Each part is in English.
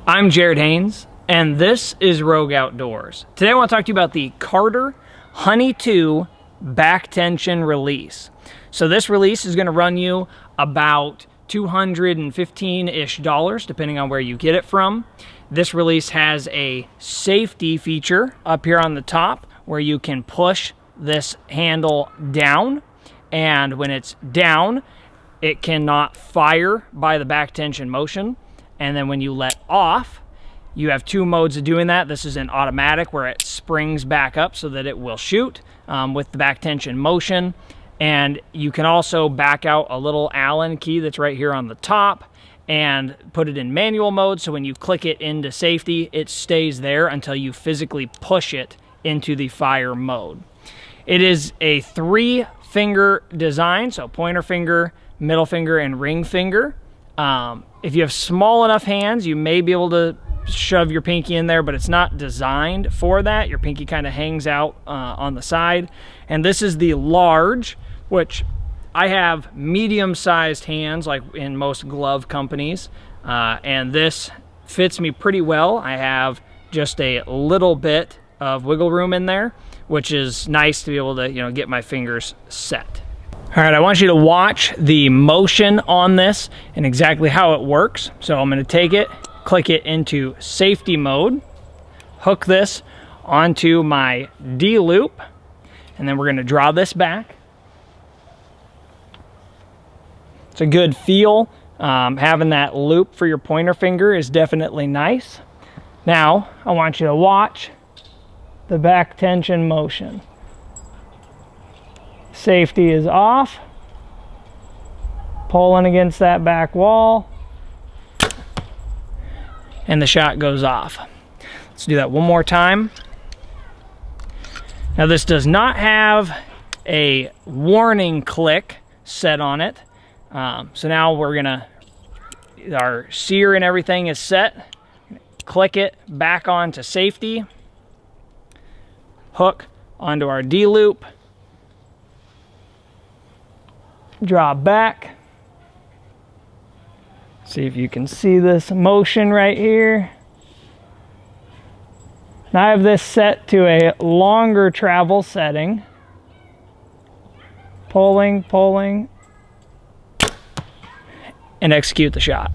I'm Jared Haynes, and this is Rogue Outdoors. Today I want to talk to you about the Carter Honey 2 back tension release. So this release is going to run you about $215-ish, depending on where you get it from. This release has a safety feature up here on the top where you can push this handle down, and when it's down, it cannot fire by the back tension motion. And then when you let off, you have two modes of doing that. This is an automatic where it springs back up so that it will shoot with the back tension motion. And you can also back out a little Allen key that's right here on the top and put it in manual mode. So when you click it into safety, it stays there until you physically push it into the fire mode. It is a 3-finger design, so pointer finger, middle finger, and ring finger. If you have small enough hands, you may be able to shove your pinky in there, but it's not designed for that. Your pinky kind of hangs out on the side. And this is the large, which I have medium-sized hands, like in most glove companies, and this fits me pretty well. I have just a little bit of wiggle room in there, which is nice to be able to, get my fingers set. All right, I want you to watch the motion on this and exactly how it works. So I'm going to take it, click it into safety mode, hook this onto my D-loop, and then we're going to draw this back. It's a good feel. Having that loop for your pointer finger is definitely nice. Now, I want you to watch the back tension motion. Safety is off, pulling against that back wall, and the shot goes off. Let's do that one more time. Now this does not have a warning click set on it. So now our sear and everything is set. Click it back onto safety, hook onto our D-loop, draw back. See if you can see this motion right here. Now I have this set to a longer travel setting. Pulling, and execute the shot.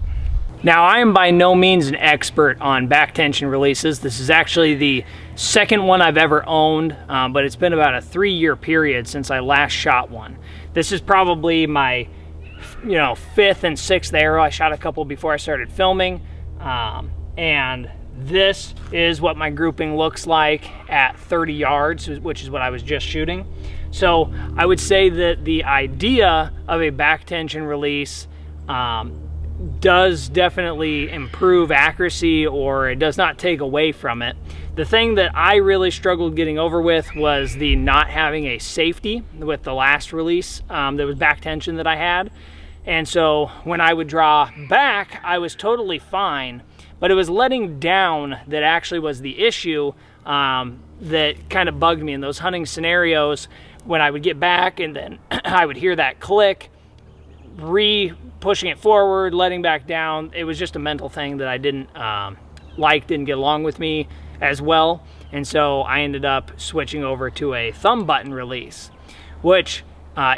Now, I am by no means an expert on back tension releases. This is actually the second one I've ever owned, but it's been about a 3-year period since I last shot one. This is probably my, 5th and 6th arrow. I shot a couple before I started filming, and this is what my grouping looks like at 30 yards, which is what I was just shooting. So I would say that the idea of a back tension release does definitely improve accuracy, or it does not take away from it. The thing that I really struggled getting over with was the not having a safety with the last release that was back tension that I had. And so when I would draw back, I was totally fine, but it was letting down that actually was the issue that kind of bugged me in those hunting scenarios. When I would get back and then I would hear that click, pushing it forward, letting back down. It was just a mental thing that I didn't didn't get along with me as well. And so I ended up switching over to a thumb button release, which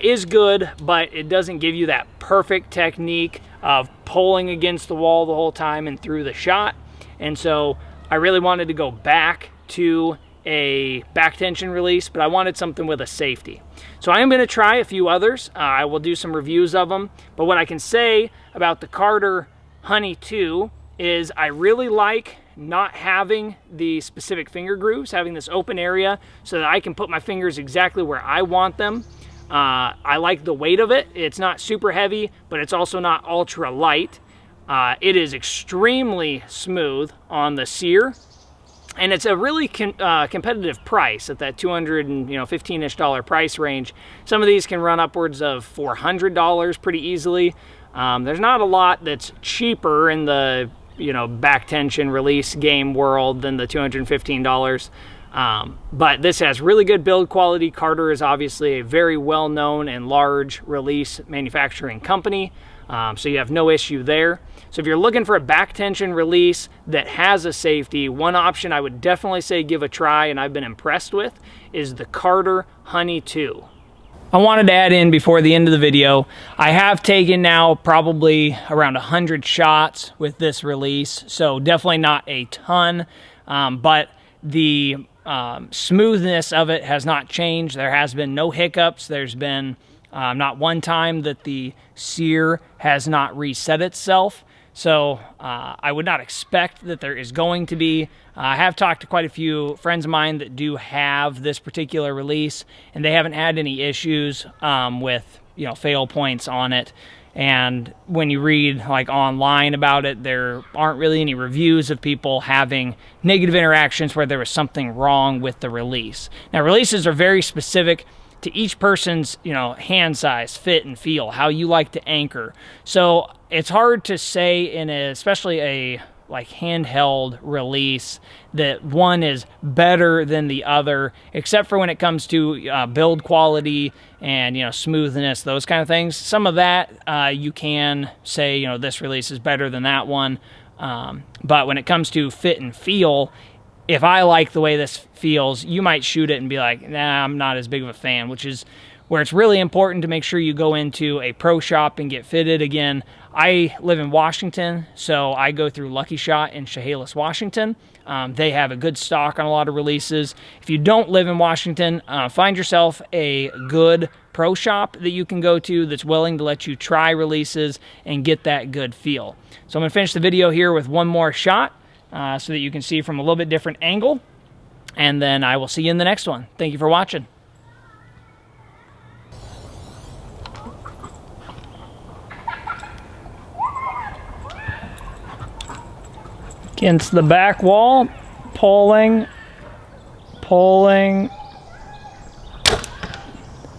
is good, but it doesn't give you that perfect technique of pulling against the wall the whole time and through the shot. And so I really wanted to go back to a back tension release, but I wanted something with a safety. So I am going to try a few others. I will do some reviews of them, but what I can say about the Carter Honey 2 is I really like not having the specific finger grooves, having this open area so that I can put my fingers exactly where I want them. I like the weight of it. It's not super heavy, but it's also not ultra light. It is extremely smooth on the sear. And it's a really competitive price at that $215-ish price range. Some of these can run upwards of $400 pretty easily. There's not a lot that's cheaper in the back tension release game world than the $215. But this has really good build quality. Carter is obviously a very well-known and large release manufacturing company. So you have no issue there. So if you're looking for a back tension release that has a safety, one option I would definitely say give a try, and I've been impressed with, is the Carter Honey 2. I wanted to add in before the end of the video, I have taken now probably around 100 shots with this release, so definitely not a ton, but the smoothness of it has not changed. There has been no hiccups. There's been not one time that the sear has not reset itself. So I would not expect that there is going to be. I have talked to quite a few friends of mine that do have this particular release, and they haven't had any issues with, you know, fail points on it. And when you read like online about it, there aren't really any reviews of people having negative interactions where there was something wrong with the release. Now, releases are very specific to each person's, you know, hand size, fit, and feel, how you like to anchor. So it's hard to say in especially a like handheld release that one is better than the other, except for when it comes to build quality and, you know, smoothness, those kind of things. Some of that you can say, you know, this release is better than that one. But when it comes to fit and feel, if I like the way this feels, you might shoot it and be like, nah, I'm not as big of a fan, which is where it's really important to make sure you go into a pro shop and get fitted. Again, I live in Washington, so I go through Lucky Shot in Chehalis, Washington. They have a good stock on a lot of releases. If you don't live in Washington, find yourself a good pro shop that you can go to that's willing to let you try releases and get that good feel. So I'm going to finish the video here with one more shot so that you can see from a little bit different angle, and then I will see you in the next one. Thank you for watching. Against the back wall, pulling,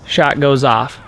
shot goes off.